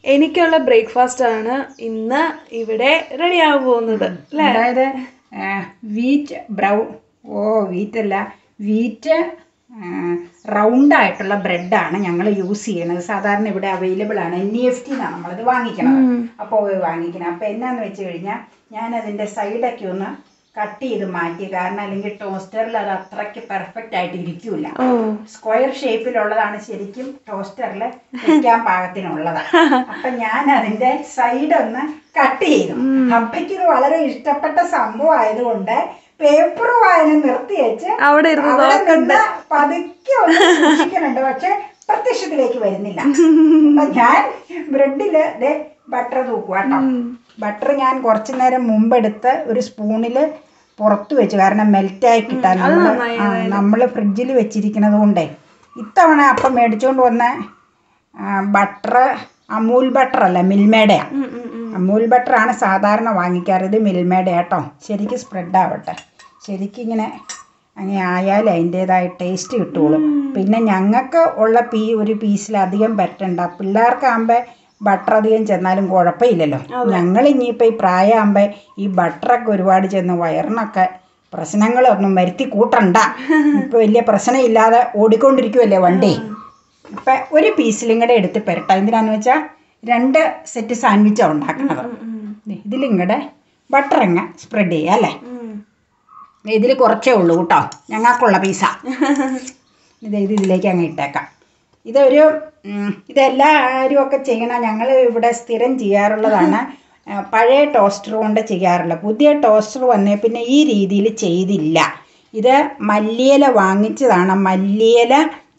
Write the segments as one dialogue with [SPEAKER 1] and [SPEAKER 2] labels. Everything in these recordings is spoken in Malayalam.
[SPEAKER 1] എനിക്കുള്ള ബ്രേക്ക്ഫാസ്റ്റ് ആണ് ഇന്ന് ഇവിടെ റെഡി ആകാൻ പോകുന്നത് അല്ലേ?
[SPEAKER 2] അതായത് വീറ്റ് വീറ്റല്ല, വീറ്റ് റൗണ്ടായിട്ടുള്ള ബ്രെഡാണ് ഞങ്ങൾ യൂസ് ചെയ്യണത്. സാധാരണ ഇവിടെ അവൈലബിൾ ആണ്. NEFT എന്നാണ് നമ്മളിത് വാങ്ങിക്കണത്. അപ്പോൾ വാങ്ങിക്കണം. അപ്പോൾ എന്നാന്ന് വെച്ച് കഴിഞ്ഞാൽ ഞാനതിൻ്റെ സൈഡൊക്കെ ഒന്ന് കട്ട് ചെയ്ത് മാറ്റി. കാരണം അല്ലെങ്കിൽ ടോസ്റ്ററിൽ അത് അത്രയ്ക്ക് പെർഫെക്റ്റ് ആയിട്ട് ഇരിക്കൂല. സ്ക്വയർ ഷേപ്പിലുള്ളതാണ് ശരിക്കും ടോസ്റ്ററിൽ വെക്കാൻ പാകത്തിനുള്ളതാണ്. അപ്പം ഞാൻ അതിൻ്റെ സൈഡ് ഒന്ന് കട്ട് ചെയ്തു. അപ്പയ്ക്ക് ഇത് വളരെ ഇഷ്ടപ്പെട്ട സംഭവം ആയതുകൊണ്ട് പേപ്പർ വായന നിർത്തി വെച്ച് അവിടെ പതുക്കെ ഒന്ന് സൂക്ഷിക്കുന്നുണ്ട്. പക്ഷെ പ്രത്യക്ഷത്തിലേക്ക് വരുന്നില്ല. അപ്പൊ ഞാൻ ബ്രെഡില് ബട്ടർ തൂക്കുക കേട്ടോ. ബട്ടർ ഞാൻ കുറച്ചു നേരം മുമ്പെടുത്ത് ഒരു സ്പൂണിൽ പുറത്ത് വെച്ചു. കാരണം മെൽറ്റായി കിട്ടാൻ നമ്മൾ ഫ്രിഡ്ജിൽ വെച്ചിരിക്കുന്നത് കൊണ്ടേ. ഇത്തവണ അപ്പം മേടിച്ചുകൊണ്ട് വന്ന ബട്ടർ അമൂൽ ബട്ടർ അല്ല, മിൽമേഡയാണ്. അമൂൽ ബട്ടറാണ് സാധാരണ വാങ്ങിക്കാറ്. ഇത് മിൽമേഡ കേട്ടോ. ശരിക്കും സ്പ്രെഡ് ആവട്ടെ. ശരിക്കും ഇങ്ങനെ അങ്ങനെ ആയാൽ അതിൻ്റേതായ ടേസ്റ്റ് കിട്ടുള്ളൂ. പിന്നെ ഞങ്ങൾക്ക് ഉള്ള ഒരു പീസിലധികം പറ്റണ്ട. പിള്ളേർക്കാകുമ്പോൾ ബട്ടർ അധികം ചെന്നാലും കുഴപ്പമില്ലല്ലോ. ഞങ്ങൾ ഇനിയിപ്പോൾ ഈ പ്രായമാകുമ്പോൾ ഈ ബട്ടറൊക്കെ ഒരുപാട് ചെന്ന് വയറിനൊക്കെ പ്രശ്നങ്ങളൊന്നും വരുത്തി കൂട്ടണ്ട. ഇപ്പോൾ വലിയ പ്രശ്നമില്ലാതെ ഓടിക്കൊണ്ടിരിക്കുമല്ലേ വണ്ടി. ഇപ്പം ഒരു പീസിലും കൂടെ എടുത്ത് പെരട്ടാം. എന്തിനാന്ന് വെച്ചാൽ 2 സെറ്റ് സാൻഡ്വിച്ചാണ് ഉണ്ടാക്കുന്നത്. ഇതിലും കൂടെ ബട്ടറങ്ങ് സ്പ്രെഡ് ചെയ്യാം അല്ലേ. ഇതിൽ കുറച്ചേ ഉള്ളൂ കേട്ടോ, ഞങ്ങൾക്കുള്ള പീസ. ഇതിലേക്ക് അങ്ങ് ഇട്ടേക്കാം. ഇതെല്ലാവരും ഒക്കെ ചെയ്യണം. ഞങ്ങൾ ഇവിടെ സ്ഥിരം ചെയ്യാറുള്ളതാണ്. പഴയ ടോസ്റ്റർ കൊണ്ട് ചെയ്യാറില്ല. പുതിയ ടോസ്റ്റർ വന്നേ പിന്നെ ഈ രീതിയിൽ ചെയ്തില്ല. ഇത് മല്ലിയില വാങ്ങിച്ചതാണ്. മല്ലിയില,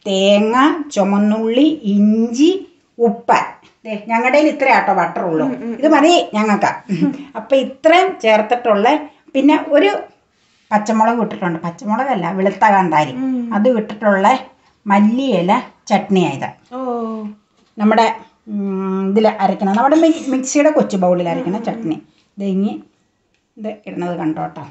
[SPEAKER 2] തേങ്ങ, ചുമന്നുള്ളി, ഇഞ്ചി, ഉപ്പ്. ഞങ്ങളുടെ കയ്യിൽ ഇത്ര ആട്ടോ ബട്ടറുള്ളൂ. ഇത് മതി ഞങ്ങൾക്ക്. അപ്പം ഇത്രയും ചേർത്തിട്ടുള്ള, പിന്നെ ഒരു പച്ചമുളക് ഇട്ടിട്ടുണ്ട്. പച്ചമുളകല്ല, വെളുത്ത കാന്താരി അത് ഇട്ടിട്ടുള്ള മല്ലിയില ചട്നിയായത്. നമ്മുടെ ഇതിൽ അരക്കണം. നമ്മുടെ മിക്സിയുടെ കൊച്ചു ബൗളിൽ അരക്കണം ചട്നി. ഇത് ഇടുന്നത് കണ്ടോട്ടോ.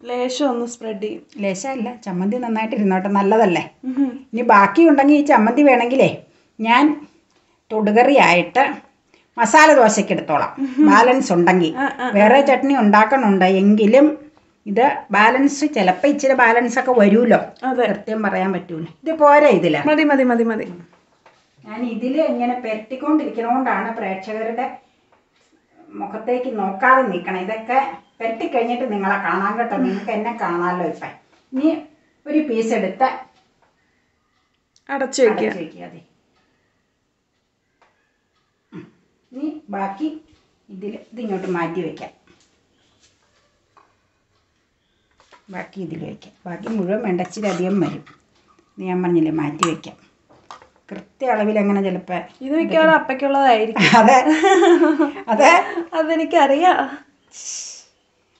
[SPEAKER 1] ലേശം ഒന്ന് സ്പ്രെഡ് ചെയ്യും.
[SPEAKER 2] ലേശമല്ല, ചമ്മന്തി നന്നായിട്ട് ഇരുന്നോട്ടെ, നല്ലതല്ലേ. ഇനി ബാക്കി ഉണ്ടെങ്കിൽ ഈ ചമ്മന്തി വേണമെങ്കിലേ ഞാൻ തൊടുകറിയായിട്ട് മസാല ദോശയ്ക്ക് എടുത്തോളാം. ബാലൻസ് ഉണ്ടെങ്കിൽ വേറെ ചട്നി ഉണ്ടാക്കണുണ്ട്. എങ്കിലും ഇത് ബാലൻസ് ചിലപ്പോൾ ഇച്ചിരി ബാലൻസ് ഒക്കെ വരുമല്ലോ. കൃത്യം പറയാൻ പറ്റൂല. ഇത് പോരാ, ഇതില
[SPEAKER 1] മതി മതി മതി മതി.
[SPEAKER 2] ഞാൻ ഇതിൽ ഇങ്ങനെ പെരട്ടിക്കൊണ്ടിരിക്കണോണ്ടാണ് പ്രേക്ഷകരുടെ മുഖത്തേക്ക് നോക്കാതെ നിൽക്കണം. ഇതൊക്കെ പെരട്ടിക്കഴിഞ്ഞിട്ട് നിങ്ങളെ കാണാൻ കേട്ടോ. നിങ്ങൾക്ക് എന്നെ കാണാമല്ലോ. ഇപ്പം ഇനി ഒരു പീസ് എടുത്ത്
[SPEAKER 1] അടച്ചു വയ്ക്കുക.
[SPEAKER 2] അതെ. ഇനി ബാക്കി ഇതിങ്ങോട്ട് മാറ്റി വയ്ക്കാം. ബാക്കി ഇതിൽ വയ്ക്കാം. ബാക്കി മുഴുവൻ വേണ്ട, ഇച്ചിരി അധികം വരും. ഞാൻ പറഞ്ഞില്ലേ, മാറ്റി വയ്ക്കാം. കൃത്യ അളവിൽ അങ്ങനെ ചിലപ്പോൾ
[SPEAKER 1] ഇത് മിക്കവാറും അപ്പയ്ക്കുള്ളതായിരിക്കും.
[SPEAKER 2] അതെ അതെ,
[SPEAKER 1] അതെനിക്കറിയാം.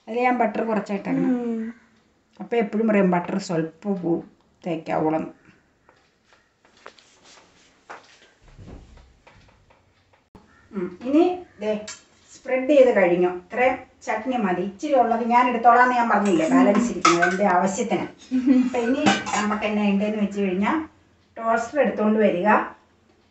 [SPEAKER 2] അതിൽ ഞാൻ ബട്ടർ കുറച്ചായിട്ടാണ്. അപ്പം എപ്പോഴും പറയും ബട്ടർ സ്വല്പം തേക്കാവോളം. ഇനി സ്പ്രെഡ് ചെയ്ത് കഴിഞ്ഞു. ഇത്രയും ചട്നി മതി. ഇച്ചിരി ഉള്ളത് ഞാൻ എടുത്തോളാന്ന് ഞാൻ പറഞ്ഞില്ലേ, ബാലൻസ് ഇരിക്കുന്നത് എൻ്റെ ആവശ്യത്തിന്. അപ്പം ഇനി നമുക്ക് എന്നെ ഉണ്ടെന്ന് വെച്ച് കഴിഞ്ഞാൽ ടോസ്റ്റർ എടുത്തുകൊണ്ട് വരിക.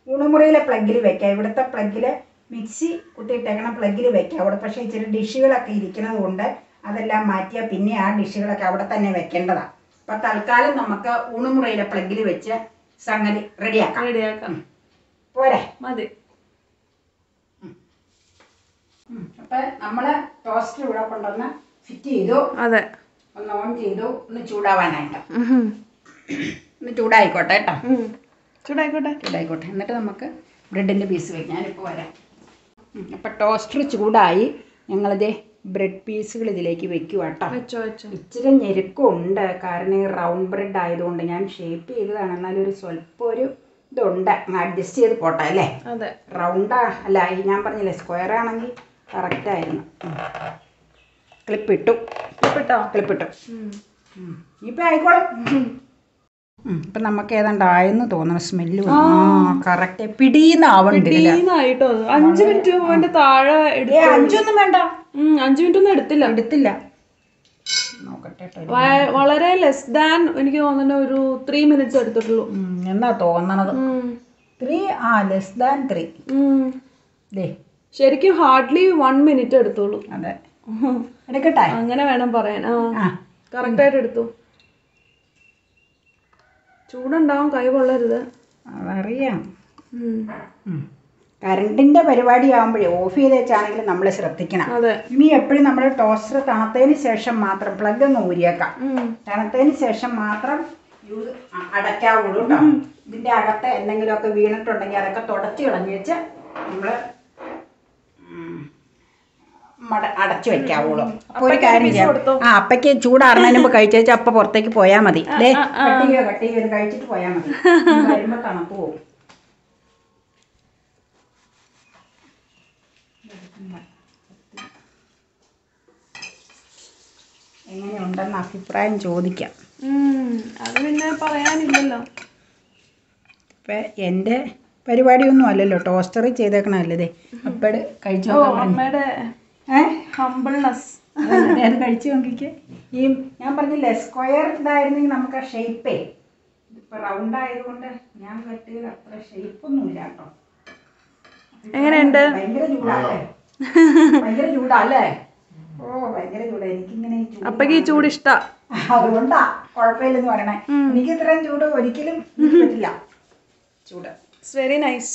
[SPEAKER 2] ഊണുമുറിയിലെ പ്ലഗിൽ വെക്കുക. ഇവിടുത്തെ പ്ലഗിൽ മിക്സി കുത്തിയിട്ടേക്കണ പ്ലഗിൽ വെക്കുക. അവിടെ പക്ഷേ ഇച്ചിരി ഡിഷുകളൊക്കെ ഇരിക്കുന്നത് കൊണ്ട് അതെല്ലാം മാറ്റിയാൽ പിന്നെ ആ ഡിഷുകളൊക്കെ അവിടെ തന്നെ വെക്കേണ്ടതാണ്. അപ്പം തൽക്കാലം നമുക്ക് ഊണുമുറിയിലെ പ്ലഗിൽ വെച്ച് സംഗതി റെഡിയാക്കാം. പോരെ,
[SPEAKER 1] മതി.
[SPEAKER 2] അപ്പൊ നമ്മള് ടോസ്റ്റർ ഇവിടെ കൊണ്ടുവന്ന് ഫിറ്റ് ചെയ്തു.
[SPEAKER 1] അതെ,
[SPEAKER 2] ഒന്ന് ഓൺ ചെയ്തു. ഒന്ന് ചൂടാവാനായിട്ട് ഒന്ന് ചൂടായിക്കോട്ടെ കേട്ടോ. ചൂടായിക്കോട്ടെ. എന്നിട്ട് നമുക്ക് ബ്രെഡിന്റെ പീസ് വെക്കാം. ഞാനിപ്പോൾ വരാം. അപ്പം ടോസ്റ്റർ ചൂടായി. ഞങ്ങളിത് ബ്രെഡ് പീസുകൾ ഇതിലേക്ക് വെക്കുക കേട്ടോ. ഇച്ചിരി ഞെരുക്കമുണ്ട്. കാരണം ഈ റൗണ്ട് ബ്രെഡ് ആയതുകൊണ്ട് ഞാൻ ഷേപ്പ് ചെയ്തതാണ്. എന്നാലും ഒരു സ്വല്പം ഒരു ഇതുണ്ട്. അഡ്ജസ്റ്റ് ചെയ്ത് പോട്ടെ അല്ലേ. റൗണ്ടാ അല്ല, ഞാൻ പറഞ്ഞില്ലേ സ്ക്വയർ ആണെങ്കിൽ കറക്റ്റായിരുന്നു. ക്ലിപ്പിട്ടു. ഇപ്പം ആയിക്കോളും. ഇപ്പം നമുക്ക് ഏതാണ്ട് ആയെന്ന് തോന്നണം. Smell correct പിടിയുന്നാവണ്ടോ.
[SPEAKER 1] 5 മിനിറ്റ് താഴെ.
[SPEAKER 2] 5 ഒന്നും വേണ്ട.
[SPEAKER 1] 5 മിനിറ്റ് ഒന്നും എടുത്തില്ല.
[SPEAKER 2] നോക്കട്ടെ.
[SPEAKER 1] വളരെ ലെസ് ദാൻ എനിക്ക് തോന്നുന്നു ഒരു 3 മിനിറ്റ്സ് എടുത്തിട്ടുള്ളൂ
[SPEAKER 2] എന്നാ തോന്നണത്. less than 3. ദേ
[SPEAKER 1] ശരിക്കും ഹാർഡ്ലി 1 മിനിറ്റ് എടുത്തോളൂ.
[SPEAKER 2] അതെ, എടുക്കട്ടെ?
[SPEAKER 1] അങ്ങനെ വേണം പറയാൻ. കറക്റ്റായിട്ട് എടുത്തു. ചൂടുണ്ടാവും, കൈ കൊള്ളരുത്.
[SPEAKER 2] അതറിയാം. കറണ്ടിൻ്റെ പരിപാടി ആകുമ്പോഴേ ഓഫ് ചെയ്ത് വെച്ചാണെങ്കിലും നമ്മൾ ശ്രദ്ധിക്കണം. ഇനി എപ്പോഴും നമ്മൾ ടോസ്റ്റർ തണുത്തതിന് ശേഷം മാത്രം പ്ലഗ് ഒന്ന് ഊരിയേക്കാം. തണുത്തതിന് ശേഷം മാത്രം അടയ്ക്കാവുള്ളൂ കേട്ടോ. ഇതിൻ്റെ അകത്ത് എന്തെങ്കിലുമൊക്കെ വീണിട്ടുണ്ടെങ്കിൽ അതൊക്കെ തുടച്ച് കളഞ്ഞ് വെച്ച് നമ്മൾ അടച്ചു വെക്കാവുള്ളൂ. അപ്പോൾ ഒരു കാര്യം ചെയ്യാം, അപ്പയ്ക്ക് ചൂടാറുന്നതിന് മുമ്പ് കഴിച്ചു അപ്പ പുറത്തേക്ക് പോയാൽ മതി. അല്ലേ, കട്ട് ചെയ്ത് കഴിച്ചിട്ട് പോയാൽ മതി. വരുമ്പോൾ തണുപ്പ് പോകും. എങ്ങനെയുണ്ടെന്ന് അഭിപ്രായം ചോദിക്കാം.
[SPEAKER 1] അത് പിന്നെ പറയാനില്ലല്ലോ.
[SPEAKER 2] ഇപ്പം എൻ്റെ പരിപാടിയൊന്നും അല്ലല്ലോ, ടോസ്റ്ററിൽ ചെയ്തേക്കണല്ലേ. അപ്പഴ് കഴിച്ചു
[SPEAKER 1] അമ്മയുടെ ഹംബിൾനെസ്.
[SPEAKER 2] അത് കഴിച്ചു നോക്കിക്കേ. ഈ ഞാൻ പറഞ്ഞില്ലേ സ്ക്വയർ ഇതായിരുന്നെങ്കിൽ നമുക്ക് ആ ഷേപ്പേ, ഇപ്പം റൗണ്ട് ആയതുകൊണ്ട് ഞാൻ കെട്ടിയത് അത്ര ഷേപ്പൊന്നുമില്ല കേട്ടോ.
[SPEAKER 1] എങ്ങനെയുണ്ട്?
[SPEAKER 2] ഭയങ്കര ചൂടല്ലേ, ഭയങ്കര ചൂടല്ലേ. ഓ ഭയങ്കര ചൂടാ. എനിക്കിങ്ങനെ
[SPEAKER 1] അപ്പക്ക് ഈ ചൂട് ഇഷ്ടാ,
[SPEAKER 2] അതുകൊണ്ടാ കുഴപ്പമില്ലെന്ന് പറയണേ. എനിക്ക് ഇത്രയും ചൂട് ഒരിക്കലും പറ്റില്ല. ചൂട്
[SPEAKER 1] വെരി നൈസ്,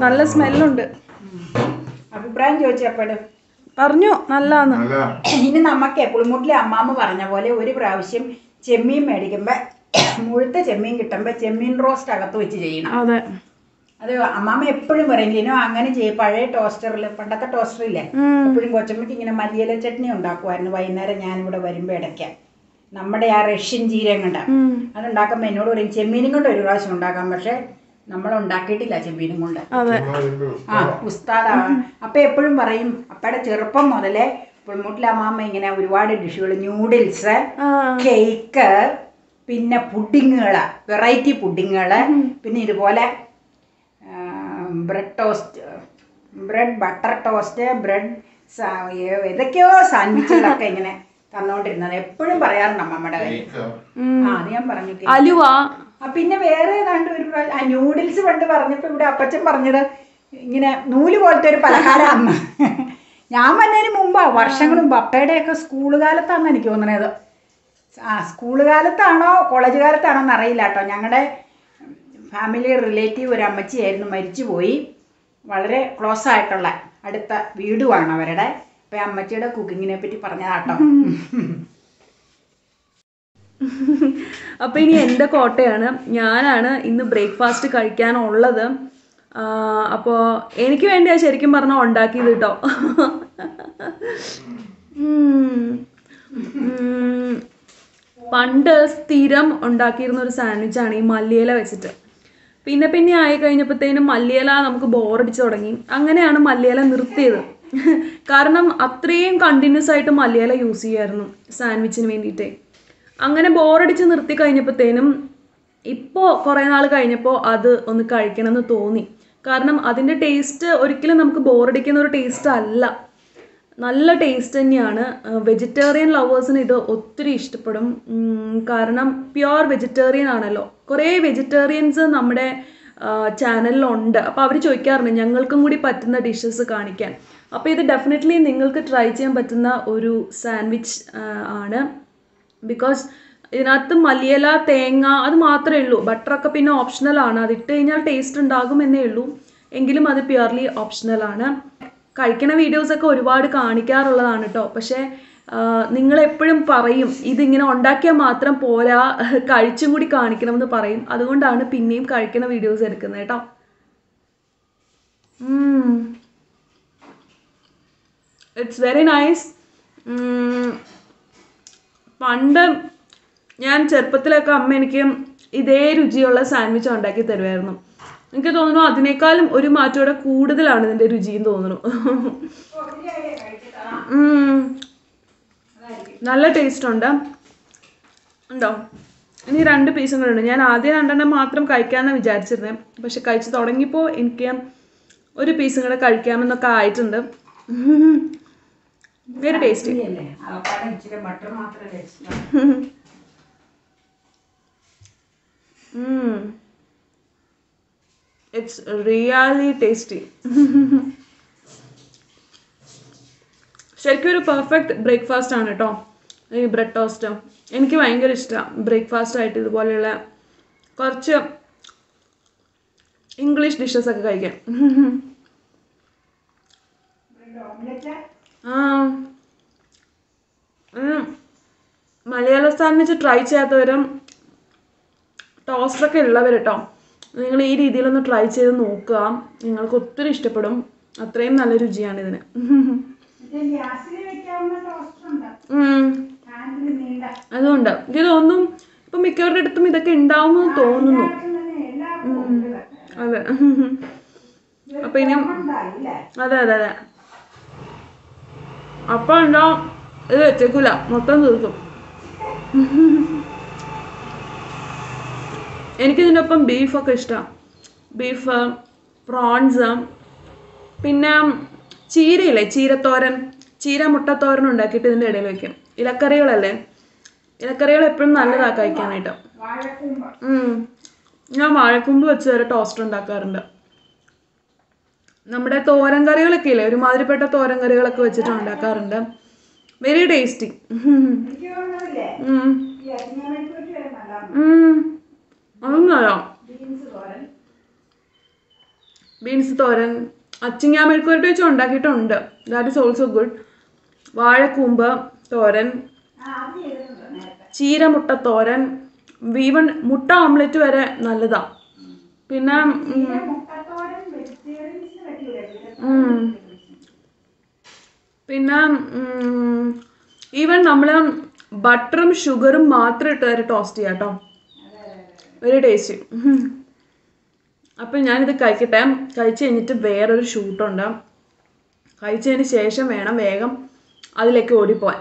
[SPEAKER 1] നല്ല സ്മെല്ലുണ്ട്.
[SPEAKER 2] അഭിപ്രായം ചോദിച്ചപ്പോഴും
[SPEAKER 1] പറഞ്ഞു നല്ലതാണ്.
[SPEAKER 2] ഇനി നമുക്ക് പുളിമുട്ടിലെ അമ്മാമ്മ പറഞ്ഞ പോലെ ഒരു പ്രാവശ്യം ചെമ്മീൻ മേടിക്കുമ്പോൾ മുഴുത്ത ചെമ്മീൻ കിട്ടുമ്പോൾ ചെമ്മീൻ റോസ്റ്റ് അകത്ത് വെച്ച് ചെയ്യണം.
[SPEAKER 1] അതെ,
[SPEAKER 2] അത് അമ്മാമ്മ എപ്പോഴും പറയും ലിനോ അങ്ങനെ ചെയ്യും. പഴയ ടോസ്റ്ററിൽ, പണ്ടത്തെ ടോസ്റ്ററില്ലേ, എപ്പോഴും കൊച്ചമ്മയ്ക്ക് ഇങ്ങനെ മല്ലിയില ചട്നി ഉണ്ടാക്കുമായിരുന്നു വൈകുന്നേരം ഞാനിവിടെ വരുമ്പോൾ ഇടയ്ക്കാൻ. നമ്മുടെ ആ റഷ്യൻ ജീരകം കൊണ്ട് അതുണ്ടാക്കുമ്പോൾ എന്നോട് പറയും ചെമ്മീനും കൊണ്ട് ഒരു പ്രാവശ്യം ഉണ്ടാക്കാം. പക്ഷെ നമ്മൾ ഉണ്ടാക്കിയിട്ടില്ല ചെമ്മീനും കൊണ്ട്. ഉസ്താദാണ്. അപ്പം എപ്പോഴും പറയും, അപ്പയുടെ ചെറുപ്പം മുതലേ പുളിമുട്ടിലെ അമ്മാമ്മ ഇങ്ങനെ ഒരുപാട് ഡിഷുകൾ, ന്യൂഡിൽസ്, കേക്ക്, പിന്നെ പുഡിങ്ങുകൾ, വെറൈറ്റി പുഡിങ്ങുകൾ, പിന്നെ ഇതുപോലെ bread toast, bread butter toast, bread ഏതൊക്കെയോ സാൻഡ്വിച്ചുകളൊക്കെ ഇങ്ങനെ തന്നോണ്ടിരുന്നത് എപ്പോഴും പറയാറുണ്ട് അമ്മമ്മയുടെ കാര്യം. അത് ഞാൻ പറഞ്ഞു.
[SPEAKER 1] അലുവ,
[SPEAKER 2] പിന്നെ വേറെ ഏതാണ്ട് ഒരു ന്യൂഡിൽസ് പണ്ട് പറഞ്ഞപ്പോൾ ഇവിടെ അപ്പച്ചൻ പറഞ്ഞത് ഇങ്ങനെ നൂല് പോലത്തെ ഒരു പലഹാരമാണ്. ഞാൻ വന്നതിന് മുമ്പാ, വർഷങ്ങൾ മുമ്പ്. അപ്പയുടെയൊക്കെ സ്കൂൾ കാലത്താണെന്ന് എനിക്ക് തോന്നണത്. സ്കൂൾ കാലത്താണോ കോളേജ് കാലത്താണോ എന്ന് അറിയില്ല കേട്ടോ. ഞങ്ങളുടെ ഫാമിലി റിലേറ്റീവ് ഒരു അമ്മച്ചിയായിരുന്നു, മരിച്ചുപോയി. വളരെ ക്ലോസ് ആയിട്ടുള്ള അടുത്ത വീടുമാണ് അവരുടെ. അപ്പം അമ്മച്ചിയുടെ കുക്കിങ്ങിനെ പറ്റി പറഞ്ഞതാട്ടോ.
[SPEAKER 1] അപ്പം ഇനി എൻ്റെ കോട്ടയാണ്. ഞാനാണ് ഇന്ന് ബ്രേക്ക്ഫാസ്റ്റ് കഴിക്കാനുള്ളത്. അപ്പോൾ എനിക്ക് വേണ്ടിയാ ശരിക്കും പറഞ്ഞാൽ ഉണ്ടാക്കിയത് കേട്ടോ. പണ്ട് സ്ഥിരം ഉണ്ടാക്കിയിരുന്ന ഒരു സാൻഡ്വിച്ചാണ് ഈ മല്ലിയില വെച്ചിട്ട്. പിന്നെ ആയി കഴിഞ്ഞപ്പോഴത്തേനും മല്ലിയില നമുക്ക് ബോറടിച്ച് തുടങ്ങി. അങ്ങനെയാണ് മല്ലിയില നിർത്തിയത്. കാരണം അത്രയും കണ്ടിന്യൂസ് ആയിട്ട് മല്ലിയില യൂസ് ചെയ്യുമായിരുന്നു സാൻഡ്വിച്ചിന് വേണ്ടിയിട്ട്. അങ്ങനെ ബോറടിച്ച് നിർത്തി കഴിഞ്ഞപ്പോഴത്തേനും ഇപ്പോൾ കുറേ നാൾ കഴിഞ്ഞപ്പോൾ അത് ഒന്ന് കഴിക്കണമെന്ന് തോന്നി. കാരണം അതിൻ്റെ ടേസ്റ്റ് ഒരിക്കലും നമുക്ക് ബോറടിക്കുന്ന ഒരു ടേസ്റ്റ് അല്ല, നല്ല ടേസ്റ്റ് തന്നെയാണ്. വെജിറ്റേറിയൻ ലവേഴ്സിന് ഇത് ഒത്തിരി ഇഷ്ടപ്പെടും. കാരണം പ്യുവർ വെജിറ്റേറിയൻ ആണല്ലോ. കുറേ വെജിറ്റേറിയൻസ് നമ്മുടെ ചാനലിലുണ്ട്. അപ്പോൾ അവർ ചോദിക്കാറുണ്ട് ഞങ്ങൾക്കും കൂടി പറ്റുന്ന ഡിഷസ് കാണിക്കാൻ. അപ്പോൾ ഇത് ഡെഫിനറ്റ്ലി നിങ്ങൾക്ക് ട്രൈ ചെയ്യാൻ പറ്റുന്ന ഒരു സാൻഡ്വിച്ച് ആണ്. ബിക്കോസ് ഇതിനകത്ത് മല്ലിയില, തേങ്ങ അത് മാത്രമേ ഉള്ളൂ. ബട്ടറൊക്കെ പിന്നെ ഓപ്ഷണലാണ്. അതിട്ട് കഴിഞ്ഞാൽ ടേസ്റ്റ് ഉണ്ടാകുമെന്നേ ഉള്ളൂ, എങ്കിലും അത് പ്യുവർലി ഓപ്ഷണലാണ്. കഴിക്കണ വീഡിയോസൊക്കെ ഒരുപാട് കാണിക്കാറുള്ളതാണ് കേട്ടോ. പക്ഷേ നിങ്ങളെപ്പോഴും പറയും ഇതിങ്ങനെ ഉണ്ടാക്കിയാൽ മാത്രം പോരാ, കഴിച്ചും കൂടി കാണിക്കണമെന്ന് പറയും. അതുകൊണ്ടാണ് പിന്നെയും കഴിക്കണ വീഡിയോസ് എടുക്കുന്നത് കേട്ടോ. It's very nice. പണ്ട് ഞാൻ ചെറുപ്പത്തിലൊക്കെ അമ്മ എനിക്ക് ഇതേ രുചിയുള്ള സാൻഡ്വിച്ച് ഉണ്ടാക്കി തരുമായിരുന്നു. എനിക്ക് തോന്നുന്നു അതിനേക്കാളും ഒരു മാറ്റോടെ കൂടുതലാണ് ഇതിൻ്റെ രുചിയും തോന്നുന്നു. നല്ല ടേസ്റ്റ് ഉണ്ട്. ഉണ്ടോ? ഇനി 2 പീസും കൂടെ ഉണ്ട്. ഞാൻ ആദ്യം 2 മാത്രം കഴിക്കാമെന്നാണ് വിചാരിച്ചിരുന്നത്. പക്ഷെ കഴിച്ച് തുടങ്ങിയപ്പോൾ എനിക്ക് ഒരു പീസും കൂടെ കഴിക്കാമെന്നൊക്കെ ആയിട്ടുണ്ട്. Very tasty. It's really tasty. ശരിക്കും ഒരു പെർഫെക്റ്റ് ബ്രേക്ക്ഫാസ്റ്റ് ആണ് കേട്ടോ ഈ ബ്രെഡ് ടോസ്റ്റ്. എനിക്ക് ഭയങ്കര ഇഷ്ടമാണ് ബ്രേക്ക്ഫാസ്റ്റ് ആയിട്ട് ഇതുപോലെയുള്ള കുറച്ച് ഇംഗ്ലീഷ് ഡിഷസ് ഒക്കെ കഴിക്കാൻ. മലയാള സാൻഡ്വിച്ച് ട്രൈ ചെയ്യാത്തവരും ടോസ്റ്ററൊക്കെ ഉള്ളവർ കേട്ടോ, നിങ്ങൾ ഈ രീതിയിലൊന്ന് ട്രൈ ചെയ്ത് നോക്കുക. നിങ്ങൾക്ക് ഒത്തിരി ഇഷ്ടപ്പെടും. അത്രയും നല്ല രുചിയാണ് ഇതിന്. അതുകൊണ്ട് എനിക്ക് തോന്നുന്നു ഇപ്പൊ മിക്കവരുടെ അടുത്തും ഇതൊക്കെ ഉണ്ടാവുമെന്ന് തോന്നുന്നു. അതെ. അപ്പൊ ഇനിയും അതെ അതെ അതെ അപ്പൊ ഉണ്ടാവും. ഇത് വെച്ചേക്കൂല, മൊത്തം തീർക്കും. എനിക്കിതിൻ്റെ ഒപ്പം ബീഫൊക്കെ ഇഷ്ടമാണ്. ബീഫ്, പ്രോൺസ്, പിന്നെ ചീരയില്ലേ, ചീരത്തോരൻ, ചീര മുട്ടത്തോരൻ ഉണ്ടാക്കിയിട്ട് ഇതിൻ്റെ ഇടയിൽ വയ്ക്കും. ഇലക്കറികളല്ലേ, ഇലക്കറികൾ എപ്പോഴും നല്ലതാണ് കഴിക്കാനായിട്ട്. ഞാൻ വാഴക്കൂമ്പ് വെച്ച് വരെ ടോസ്റ്റർ ഉണ്ടാക്കാറുണ്ട്. നമ്മുടെ തോരൻ കറികളൊക്കെ ഇല്ലേ, ഒരുമാതിരിപ്പെട്ട തോരൻ കറികളൊക്കെ വെച്ചിട്ട് ഉണ്ടാക്കാറുണ്ട്. Very tasty. അതും നല്ലോ. ബീൻസ് തോരൻ, അച്ചിങ്ങ മെഴുക്കുവരട്ടി വെച്ച് ഉണ്ടാക്കിയിട്ടുണ്ട്. That is also good. വാഴക്കൂമ്പ് തോരൻ, ചീര മുട്ട തോരൻ, ഈവൻ മുട്ട ഓംലെറ്റ് വരെ നല്ലതാ. പിന്നെ പിന്നെ ഈവൻ നമ്മൾ ബട്ടറും ഷുഗറും മാത്രം ഇട്ട് വരെ ടോസ്റ്റ് ചെയ്യാം കേട്ടോ. Very tasty. അപ്പം ഞാനിത് കഴിക്കട്ടെ. കഴിച്ച് കഴിഞ്ഞിട്ട് വേറൊരു ഷൂട്ടുണ്ട്. കഴിച്ചതിന് ശേഷം വേണം വേഗം അതിലേക്ക് ഓടിപ്പോവാൻ.